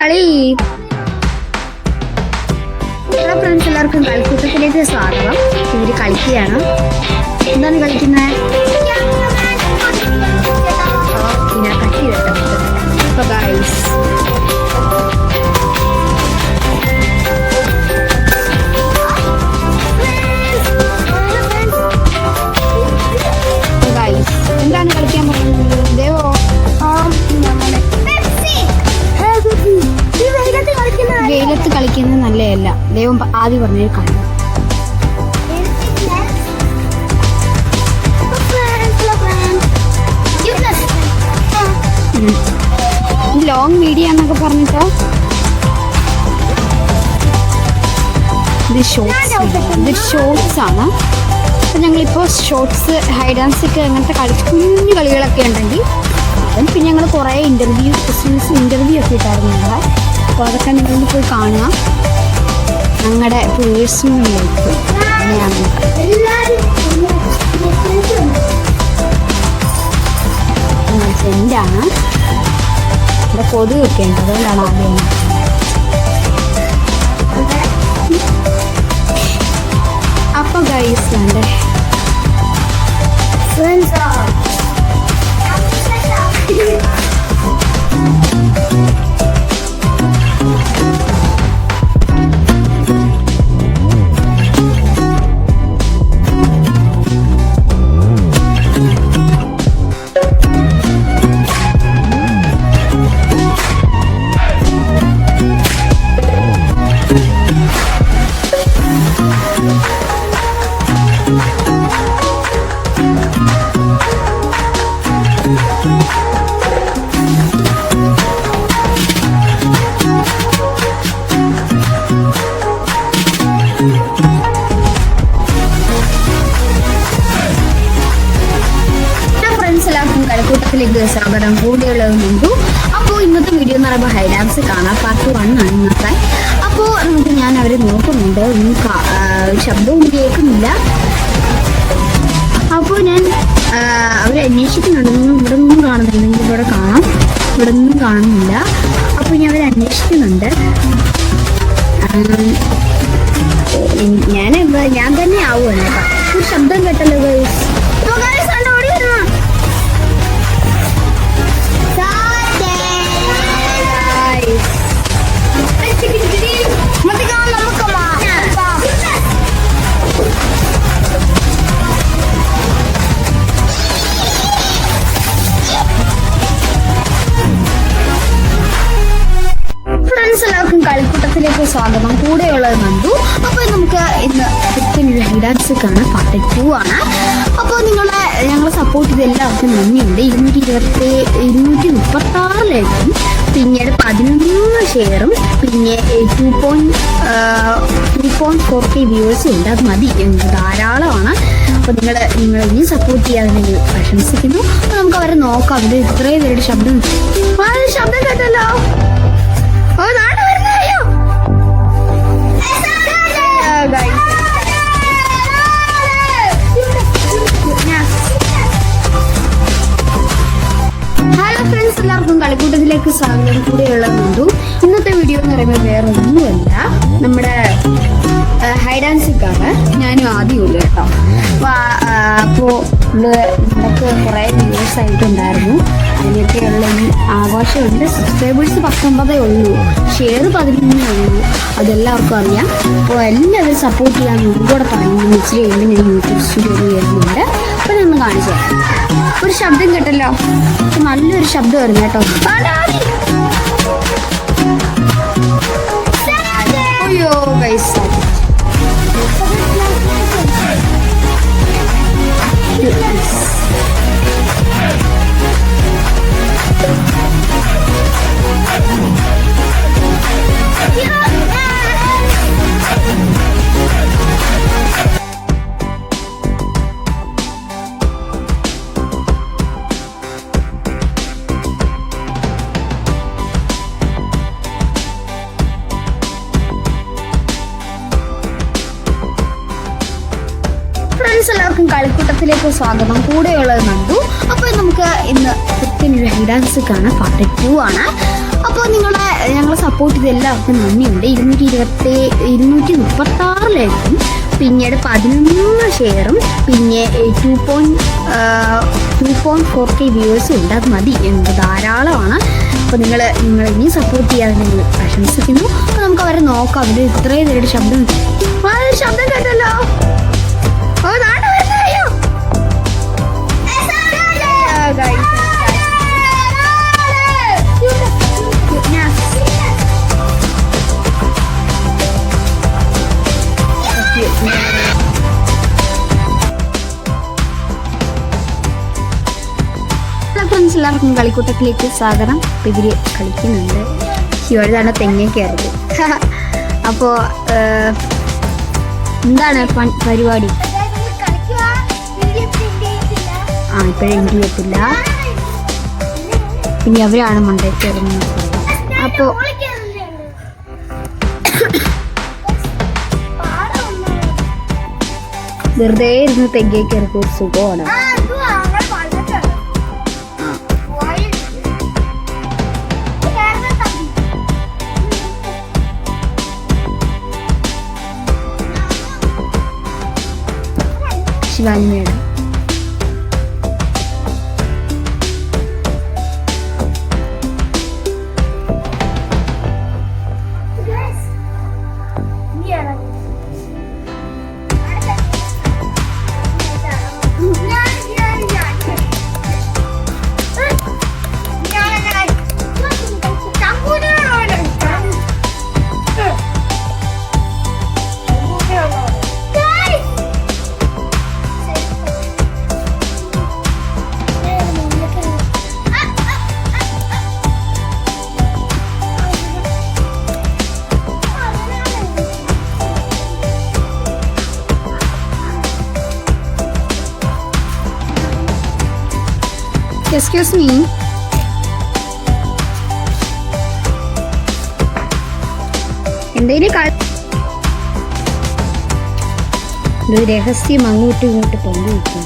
കളി. Hello friends, എല്ലാവർക്കും കളിക്കൂട്ടത്തിലേക്ക് സ്വാഗതം. ഇവര് കളിക്കുകയാണ്. എന്താണ് കളിക്കുന്നത്? പിന്നെ കട്ടി വെട്ടം. അപ്പൊ ഗൈസ്, എന്താണ് കളിക്കാൻ പറയുന്നത്? ദേവോ, വെയിലത്ത് കളിക്കുന്നത് നല്ലതല്ല. ദൈവം ആദ്യം പറഞ്ഞൊരു കാര്യം. ലോങ് വീഡിയോ എന്നൊക്കെ പറഞ്ഞിട്ടോ ഇത് ഷോർട്സ് ആണ്. അപ്പം ഞങ്ങളിപ്പോൾ ഷോർട്സ്, ഹൈഡ് ആൻഡ് സീക്ക് അങ്ങനത്തെ കുഞ്ഞു കളികളൊക്കെ ഉണ്ടെങ്കിൽ പിന്നെ ഞങ്ങൾ കുറേ ഇൻ്റർവ്യൂ ഒക്കെ ഇട്ടായിരുന്നു ഞങ്ങളെ. അപ്പോൾ അതൊക്കെ നിങ്ങൾ പോയി കാണുക. ഞങ്ങളുടെ പേഴ്സണൽ ലൈഫ് അങ്ങനെയാണ്. സെൻ്റാണ്. ഇവിടെ കൊതുകൊക്കെ ഉണ്ട്, അതുകൊണ്ടാണ് ആദ്യം. അപ്പോൾ ഗൈസ് വേണ്ടേ കളിക്കൂട്ടത്തിലേക്ക് സ്വാഗതം. കൂടെയുള്ളതുകൊണ്ടു. അപ്പോൾ ഇന്നത്തെ വീഡിയോ എന്ന് പറയുമ്പോൾ ഹൈഡാൻസ് കാണാം. പാർട്ട് 1 ആണ് ഇന്നത്തെ. അപ്പോൾ നമുക്ക് ഞാൻ അവരെ നോക്കുന്നുണ്ട്. ഒന്നും ശബ്ദവും കേൾക്കുന്നില്ല. അപ്പോൾ ഞാൻ അവരെ അന്വേഷിക്കുന്നുണ്ട്. ഇവിടെ നിന്നും കാണുന്നില്ലെങ്കിൽ ഇവിടെ കാണാം. ഇവിടെ നിന്നും കാണുന്നില്ല. അപ്പോൾ ഞാൻ അവരെ അന്വേഷിക്കുന്നുണ്ട്. ഞാൻ തന്നെ ആവുമല്ലോ കേട്ടോ. ഒരു ശബ്ദം കേട്ടല്ലോ ഗൈസ്. എല്ലാവർക്കും കളിക്കൂട്ടത്തിലേക്ക് സ്വാഗതം. കൂടെയുള്ളത് നന്ദു. അപ്പോൾ നമുക്ക് ഇന്ന് ഹൈഡാൻസ് കാണാൻ പാർട്ട് 2 ആണ്. അപ്പോൾ ഞങ്ങളെ സപ്പോർട്ട് ചെയ്ത് എല്ലാവർക്കും നന്ദിയുണ്ട്. 236 ലൈക്കും, പിന്നീട് 11 ഷെയറും, പിന്നെ 2.4K വ്യൂവേഴ്സും ഉണ്ട്. അത് മതി, ധാരാളമാണ്. അപ്പോൾ നിങ്ങൾ ഇനി സപ്പോർട്ട് ചെയ്യാതെ പ്രശംസിക്കുന്നു. അപ്പോൾ നമുക്ക് അവരെ നോക്കാം. അവര് ഇത്രയും പേരുടെ ശബ്ദം കേട്ടല്ലോ. ഹലോ ഫ്രണ്ട്സ്, എല്ലാവർക്കും കളിക്കൂട്ടത്തിലേക്ക് സ്വാഗതം. കൂടെയുള്ളതുകൊണ്ടു. ഇന്നത്തെ വീഡിയോ എന്ന് പറയുമ്പോൾ വേറെ ഒന്നുമല്ല, നമ്മുടെ ഹൈഡ് ആൻഡ് സീക്ക് ആണ്. ഞാനും ആദ്യമില്ല കേട്ടോ. അപ്പോൾ നമുക്ക് കുറേ വ്യൂവേഴ്സ് ആയിട്ടുണ്ടായിരുന്നു. അതിനൊക്കെയുള്ള ആഘോഷമുണ്ട്. സബ്സ്ക്രൈബേഴ്സ് 19 ഉള്ളൂ, ഷെയർ 11 ഉള്ളൂ. അതെല്ലാവർക്കും അറിയാം. അപ്പോൾ എല്ലാവരും സപ്പോർട്ട് ചെയ്യാൻ കൂടെ പറഞ്ഞു. ഇച്ചിരി കഴിയുമ്പോൾ ഞാൻ യൂട്യൂബ് സ്റ്റുഡിയോയിൽ വരുന്നുണ്ട്. അപ്പോൾ ഞാൻ ഒന്ന് കാണിച്ചു തരാം. ഒരു ശബ്ദം കേട്ടല്ലോ, നല്ലൊരു ശബ്ദം വരുന്നു കേട്ടോ. അയ്യോ പൈസ എല്ലാവർക്കും കളിക്കൂട്ടത്തിലേക്ക് സ്വാഗതം. കൂടെയുള്ളത് നന്ദു. അപ്പോൾ നമുക്ക് ഇന്ന് ഹൈഡ് ആൻഡ് സീക്ക് കാണാൻ പാർട്ട് 2 ആണ്. അപ്പോൾ ഞങ്ങളെ സപ്പോർട്ട് ചെയ്ത എല്ലാവർക്കും നന്ദിയുണ്ട്. 236 ലൈക്കും, പിന്നീട് 11 ഷെയറും, പിന്നെ 2.4K വ്യൂവേഴ്സും ഉണ്ട്. അത് മതി, എന്ത് ധാരാളമാണ്. അപ്പോൾ നിങ്ങൾ ഇനി സപ്പോർട്ട് ചെയ്യാൻ നിങ്ങൾ പ്രശംസിക്കുന്നു. അപ്പോൾ നമുക്ക് അവരെ നോക്കാം. അവർ ഇത്രയും നേരിട്ട് ശബ്ദം കേട്ടല്ലോ. ഓ നാട് വരുന്നോ. ഫ്രണ്ട്സ്, എല്ലാവർക്കും കളിക്കൂട്ടത്തിലേക്ക് സ്വാഗതം. അപ്പോൾ ഇവര് കളിക്കുന്നുണ്ട്. ശിവയുടെ തന്നെ തെങ്ങേ കയറുന്നത്. അപ്പോൾ എന്താണ് പരിപാടി? ഇപ്പോഴും എൻട്രി ചെയ്യത്തില്ല. പിന്നെ അവരാണ് മണ്ടേ കയറുന്നത്. അപ്പോൾ വെറുതെ ഇരുന്ന് തെങ്ങേ കയറിപ്പോൾ ഒരു സുഖമാണ്. Shivani madam Excuse me. എന്തെങ്കിലും രഹസ്യം അങ്ങോട്ടും ഇങ്ങോട്ട് പങ്കുവെക്കും.